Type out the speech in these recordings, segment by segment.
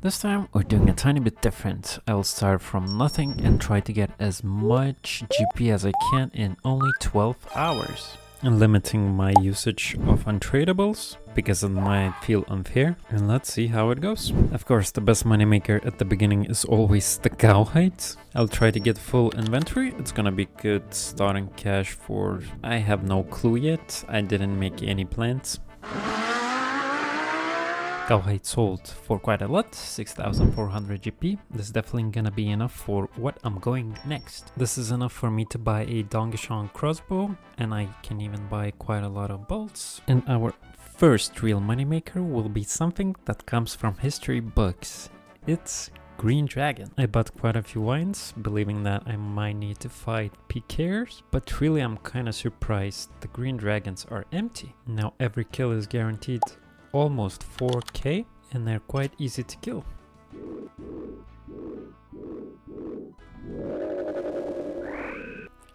This time we're doing a tiny bit different. I will start from nothing and try to get as much GP as I can in only 12 hours. And limiting my usage of untradables because it might feel unfair, and let's see how it goes. Of course, the best moneymaker at the beginning is always the cow hide. I'll try to get full inventory. It's gonna be good starting cash for... I have no clue yet. I didn't make any plans. Calvar'ion sold for quite a lot, 6,400 GP. This is definitely gonna be enough for what I'm going next. This is enough for me to buy a Dongishan crossbow, and I can even buy quite a lot of bolts. And our first real moneymaker will be something that comes from history books. It's Green Dragon. I bought quite a few wines, believing that I might need to fight PKers, but really I'm kinda surprised the Green Dragons are empty. Now every kill is guaranteed almost 4k, and they're quite easy to kill.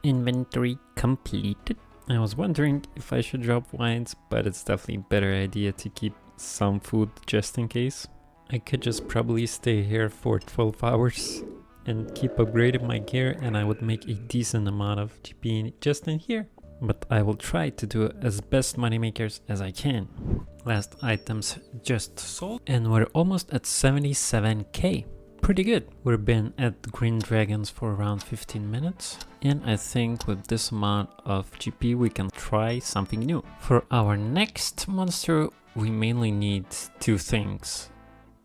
Inventory completed. I was wondering if I should drop wines, but it's definitely a better idea to keep some food just in case. I could just probably stay here for 12 hours and keep upgrading my gear, and I would make a decent amount of GP just in here. But I will try to do as best moneymakers as I can. Last items just sold, and we're almost at 77k. Pretty good. We've been at Green Dragons for around 15 minutes, and I think with this amount of GP we can try something new. For our next monster we mainly need two things.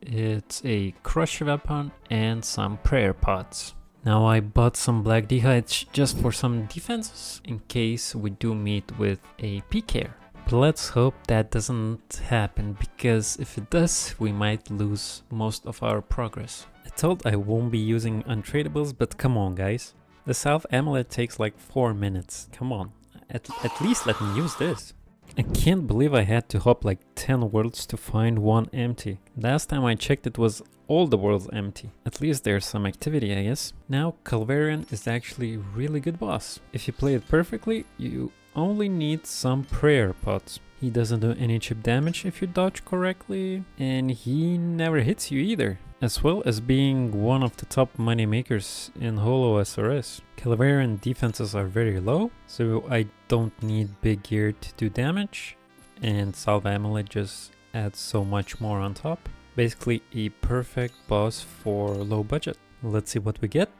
It's a crush weapon and some prayer pots. Now I bought some black dehydes just for some defenses in case we do meet with a PKer. But let's hope that doesn't happen, because if it does, we might lose most of our progress. I told I won't be using untradables, but come on guys. The South Amulet takes like 4 minutes. Come on, at least let me use this. I can't believe I had to hop like 10 worlds to find one empty. Last time I checked it was all the worlds empty. At least there's some activity, I guess. Now Calvar'ion is actually a really good boss. If you play it perfectly, you only need some prayer pots. He doesn't do any chip damage if you dodge correctly, and he never hits you either. As well as being one of the top money makers in whole OSRS. Calvar'ion defenses are very low, so I don't need big gear to do damage, and Salve Amulet just adds so much more on top. Basically a perfect boss for low budget. Let's see what we get.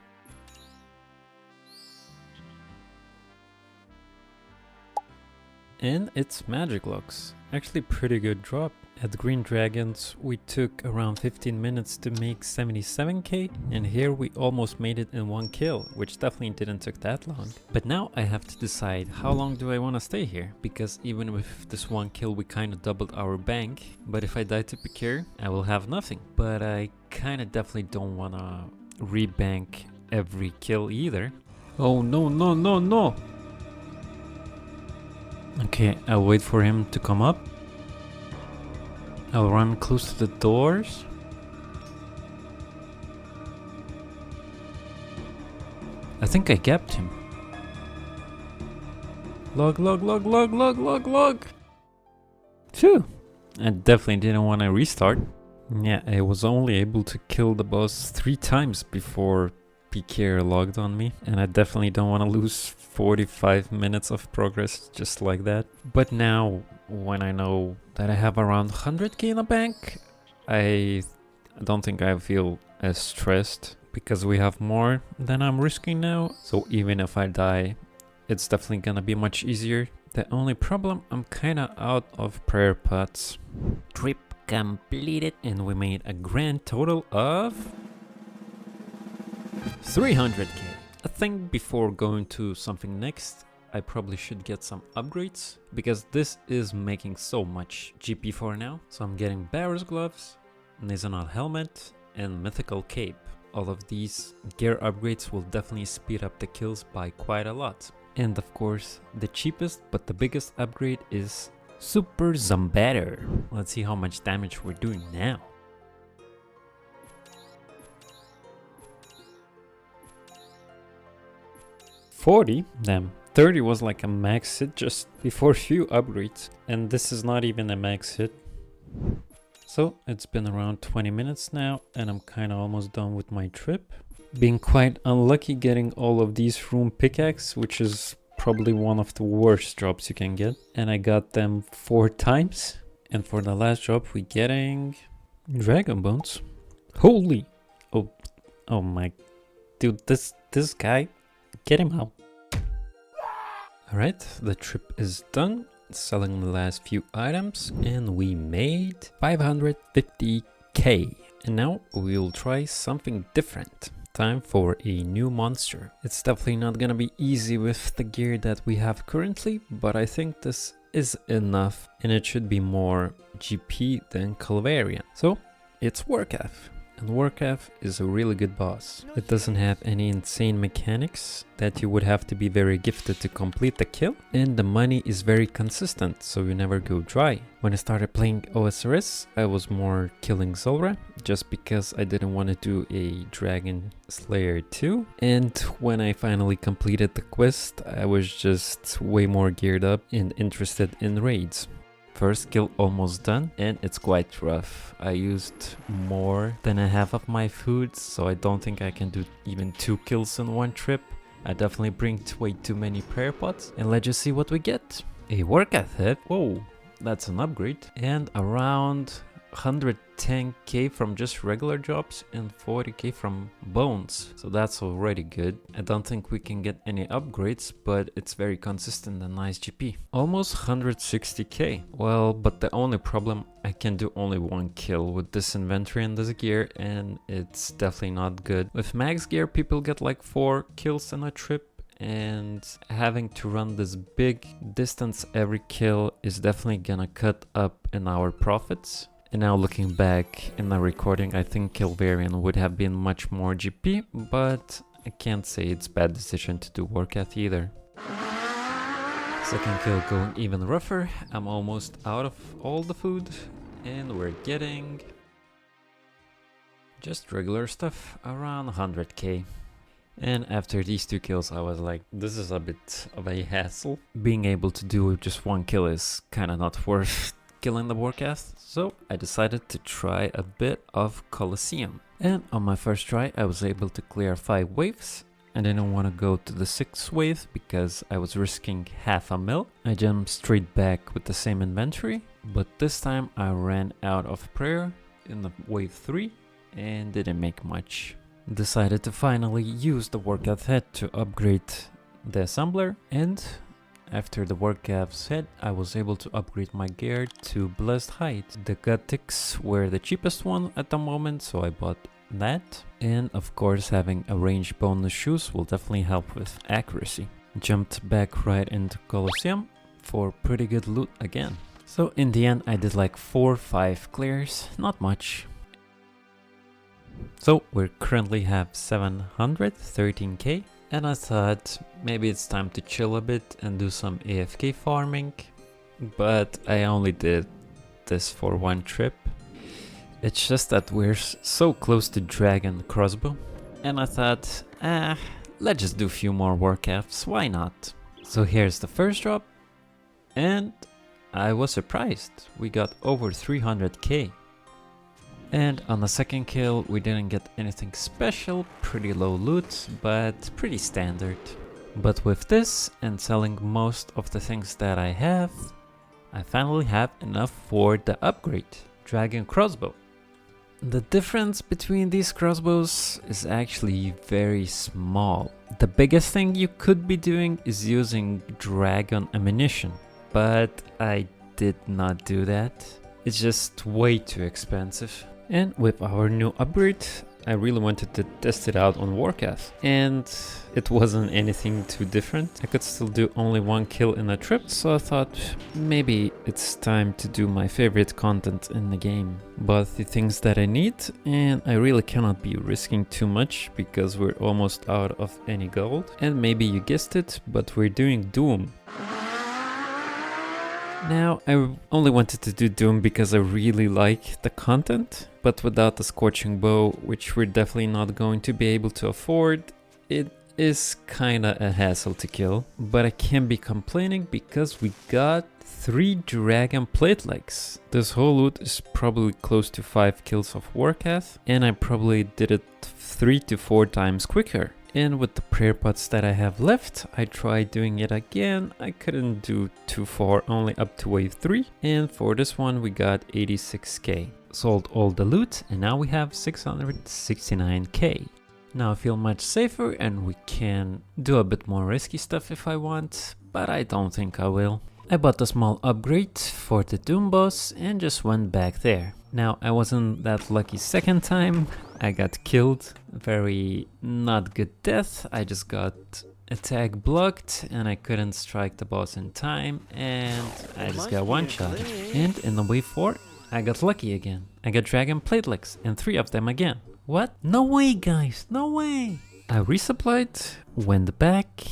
And it's Magic Locks. Actually pretty good drop. At Green Dragons we took around 15 minutes to make 77k, and here we almost made it in one kill, which definitely didn't take that long. But now I have to decide how long do I want to stay here, because even with this one kill we kind of doubled our bank, but if I die to PK I will have nothing. But I kind of definitely don't want to rebank every kill either. Oh no no no no! Okay, I'll wait for him to come up. I'll run close to the doors. I think I gapped him. Log, log, log, log, log, log, log. Phew! I definitely didn't want to restart. Yeah, I was only able to kill the boss 3 times before PK logged on me, and I definitely don't want to lose 45 minutes of progress just like that. But now, when I know that I have around 100k in the bank, I don't think I feel as stressed, because we have more than I'm risking now. So even if I die, it's definitely gonna be much easier. The only problem, I'm kinda out of prayer pots. Trip completed, and we made a grand total of 300k. I think before going to something next, I probably should get some upgrades, because this is making so much GP for now. So I'm getting Bear's Gloves, Nazonaut Helmet, and Mythical Cape. All of these gear upgrades will definitely speed up the kills by quite a lot. And of course, the cheapest but the biggest upgrade is Super Zombatter. Let's see how much damage we're doing now. $40? Damn. 30 was like a max hit just before few upgrades, and this is not even a max hit. So it's been around 20 minutes now and I'm kind of almost done with my trip. Being quite unlucky getting all of these room pickaxe, which is probably one of the worst drops you can get. And I got them 4 times. And for the last drop we're getting dragon bones. Holy! Oh my... Dude, this guy, get him out. Alright, the trip is done. Selling the last few items and we made 550k. And now we'll try something different. Time for a new monster. It's definitely not gonna be easy with the gear that we have currently, but I think this is enough and it should be more GP than Calvar'ion. So it's Vorkath. And Vorkath is a really good boss. It doesn't have any insane mechanics that you would have to be very gifted to complete the kill. And the money is very consistent, so you never go dry. When I started playing OSRS, I was more killing Zulrah, just because I didn't want to do a Dragon Slayer 2. And when I finally completed the quest, I was just way more geared up and interested in raids. First kill almost done and it's quite rough. I used more than a half of my food, so I don't think I can do even 2 kills in one trip. I definitely bring way too many prayer pots. And let's just see what we get. A Vorkath head. Whoa, that's an upgrade. And around 110k from just regular drops and 40k from bones. So that's already good. I don't think we can get any upgrades, but it's very consistent and nice GP. Almost 160k. Well, but the only problem, I can do only 1 kill with this inventory and this gear, and it's definitely not good. With max gear, people get like 4 kills in a trip, and having to run this big distance every kill is definitely gonna cut up in our profits. And now looking back in the recording, I think Calvar'ion would have been much more GP, but I can't say it's bad decision to do Vorkath either. Second kill going even rougher. I'm almost out of all the food and we're getting just regular stuff around 100k. And after these 2 kills I was like, this is a bit of a hassle. Being able to do just 1 kill is kind of not worth killing the Vorkath, so I decided to try a bit of Colosseum. And on my first try I was able to clear 5 waves. I didn't want to go to the 6th wave because I was risking half a mil. I jumped straight back with the same inventory, but this time I ran out of prayer in the wave 3 and didn't make much. Decided to finally use the Vorkath head to upgrade the assembler, and after the Vorkath's head, I was able to upgrade my gear to Blessed Height. The Gothics were the cheapest one at the moment, so I bought that. And of course, having a range bonus shoes will definitely help with accuracy. Jumped back right into Colosseum for pretty good loot again. So in the end, I did like 4-5 clears, not much. So we currently have 713k. And I thought maybe it's time to chill a bit and do some AFK farming, but I only did this for 1 trip. It's just that we're so close to Dragon Crossbow, and I thought, let's just do a few more Vorkaths, why not? So here's the first drop, and I was surprised, we got over 300k. And on the second kill we didn't get anything special, pretty low loot, but pretty standard. But with this and selling most of the things that I have, I finally have enough for the upgrade, Dragon Crossbow. The difference between these crossbows is actually very small. The biggest thing you could be doing is using dragon ammunition, but I did not do that. It's just way too expensive. And with our new upgrade, I really wanted to test it out on Vorkath, and it wasn't anything too different. I could still do only 1 kill in a trip, so I thought maybe it's time to do my favorite content in the game. Bought the things that I need, and I really cannot be risking too much because we're almost out of any gold. And maybe you guessed it, but we're doing Doom. Now, I only wanted to do Doom because I really like the content, but without the Scorching Bow, which we're definitely not going to be able to afford, it is kinda a hassle to kill. But I can't be complaining because we got 3 dragon plate legs. This whole loot is probably close to 5 kills of Vorkath, and I probably did it 3 to 4 times quicker. And with the prayer pots that I have left, I tried doing it again. I couldn't do too far, only up to wave 3. And for this one we got 86k. Sold all the loot and now we have 669k. Now I feel much safer and we can do a bit more risky stuff if I want, but I don't think I will. I bought a small upgrade for the Doom boss and just went back there. Now I wasn't that lucky second time. I got killed. Very not good death. I just got attack blocked and I couldn't strike the boss in time and I just got one shot. And in the wave 4 I got lucky again. I got dragon platelets and 3 of them again. What? No way guys, no way! I resupplied, went back,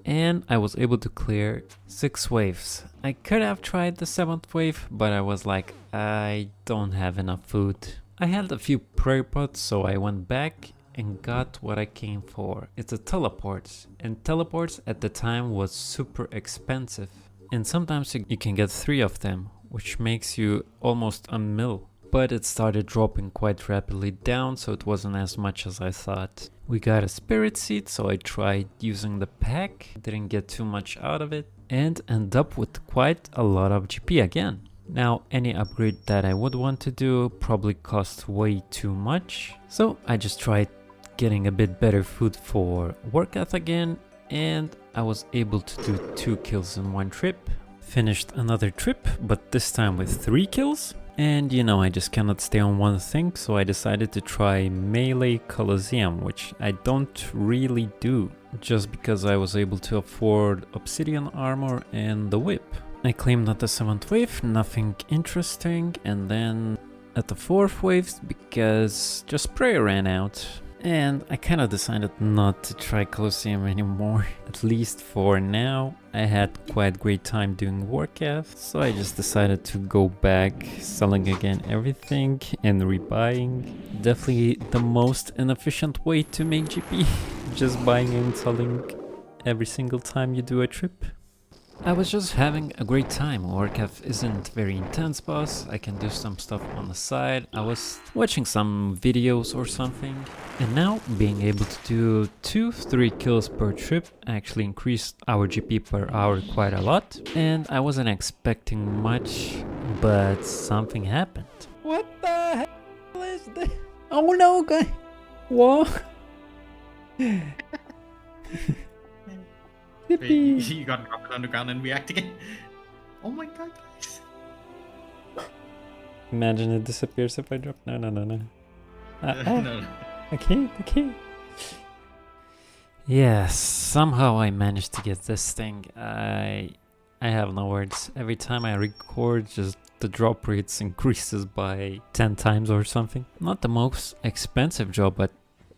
and I was able to clear 6 waves. I could have tried the 7th wave, but I was like, I don't have enough food. I had a few prayer pots, so I went back and got what I came for. It's a teleport, and teleports at the time was super expensive. And sometimes you can get 3 of them, which makes you almost a mil. But it started dropping quite rapidly down, so it wasn't as much as I thought. We got a spirit seed, so I tried using the pack, didn't get too much out of it, and end up with quite a lot of GP again. Now any upgrade that I would want to do probably cost way too much, so I just tried getting a bit better food for Vorkath again, and I was able to do 2 kills in one trip. Finished another trip, but this time with 3 kills. And you know, I just cannot stay on one thing, so I decided to try melee Colosseum, which I don't really do, just because I was able to afford obsidian armor and the whip. I claimed at the 7th wave, nothing interesting, and then at the 4th wave, because just prayer ran out. And I kind of decided not to try Colosseum anymore, at least for now. I had quite great time doing Vorkath, so I just decided to go back, selling again everything and rebuying. Definitely the most inefficient way to make GP, just buying and selling every single time you do a trip. I was just having a great time. Vorkath isn't very intense boss, I can do some stuff on the side. I was watching some videos or something. And now being able to do 2-3 kills per trip actually increased our GP per hour quite a lot. And I wasn't expecting much, but something happened. What the hell is this? Oh no guy! What? You got dropped on the ground and react again. Oh my god, guys. Imagine it disappears if I drop. No. No. I can't. Yes, somehow I managed to get this thing. I have no words. Every time I record, just the drop rates increases by 10 times or something. Not the most expensive job, but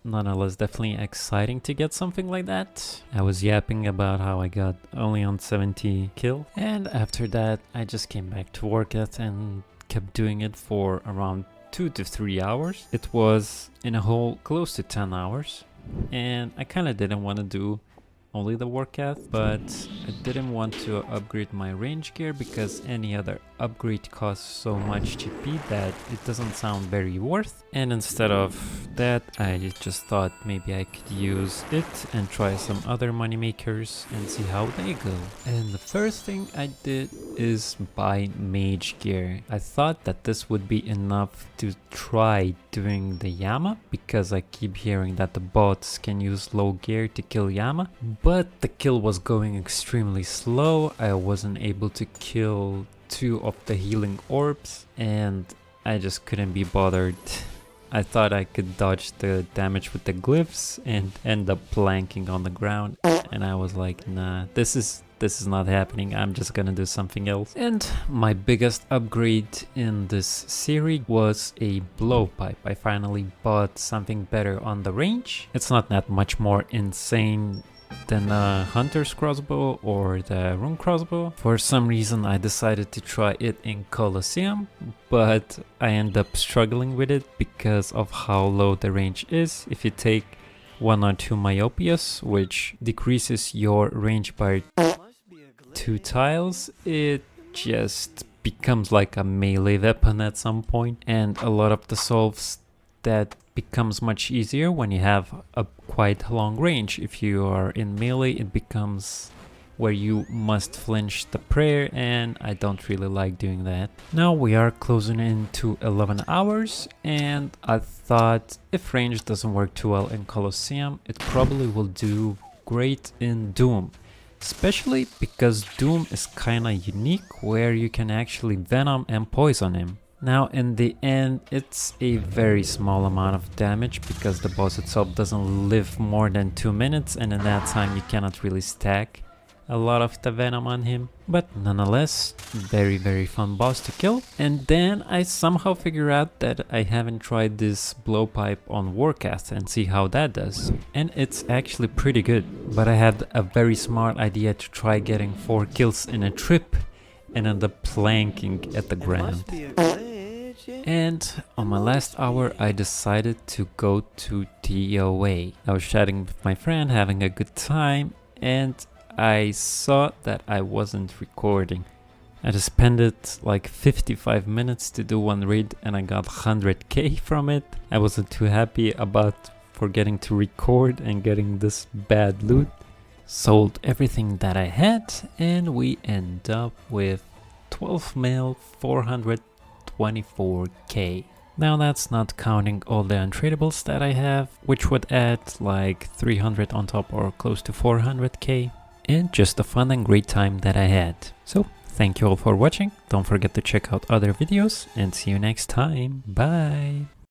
nonetheless definitely exciting to get something like that. I was yapping about how I got only on 70 kill, and after that I just came back to Vorkath and kept doing it for around 2 to 3 hours. It was in a whole close to 10 hours, and I kind of didn't want to do only the Vorkath, but I didn't want to upgrade my range gear because any other upgrade costs so much GP that it doesn't sound very worth. And instead of that, I just thought maybe I could use it and try some other money makers and see how they go. And the first thing I did is buy mage gear. I thought that this would be enough to try doing the Yama, because I keep hearing that the bots can use low gear to kill Yama, but the kill was going extremely slow. I wasn't able to kill 2 of the healing orbs and I just couldn't be bothered. I thought I could dodge the damage with the glyphs and end up planking on the ground, and I was like, nah, this is not happening. I'm just gonna do something else. And my biggest upgrade in this series was a blowpipe. I finally bought something better on the range. It's not that much more insane than a hunter's crossbow or the rune crossbow. For some reason I decided to try it in Colosseum, but I end up struggling with it because of how low the range is. If you take 1 or 2 myopias, which decreases your range by 2 tiles, it just becomes like a melee weapon at some point, and a lot of the solves that becomes much easier when you have a quite long range. If you are in melee, it becomes where you must flinch the prayer, and I don't really like doing that. Now we are closing into 11 hours, and I thought if range doesn't work too well in Colosseum, it probably will do great in Doom. Especially because Doom is kinda unique, where you can actually venom and poison him. Now in the end, it's a very small amount of damage because the boss itself doesn't live more than 2 minutes, and in that time you cannot really stack a lot of the venom on him. But nonetheless, very fun boss to kill. And then I somehow figure out that I haven't tried this blowpipe on Vorkath and see how that does. And it's actually pretty good. But I had a very smart idea to try getting 4 kills in a trip and end up planking at the ground. And on my last hour I decided to go to TOA. I was chatting with my friend, having a good time, and I saw that I wasn't recording. I just spent it like 55 minutes to do one raid and I got 100k from it. I wasn't too happy about forgetting to record and getting this bad loot. Sold everything that I had and we end up with 12 mil 424k. Now that's not counting all the untradables that I have, which would add like 300 on top or close to 400k. And just a fun and great time that I had. So thank you all for watching. Don't forget to check out other videos and see you next time. Bye!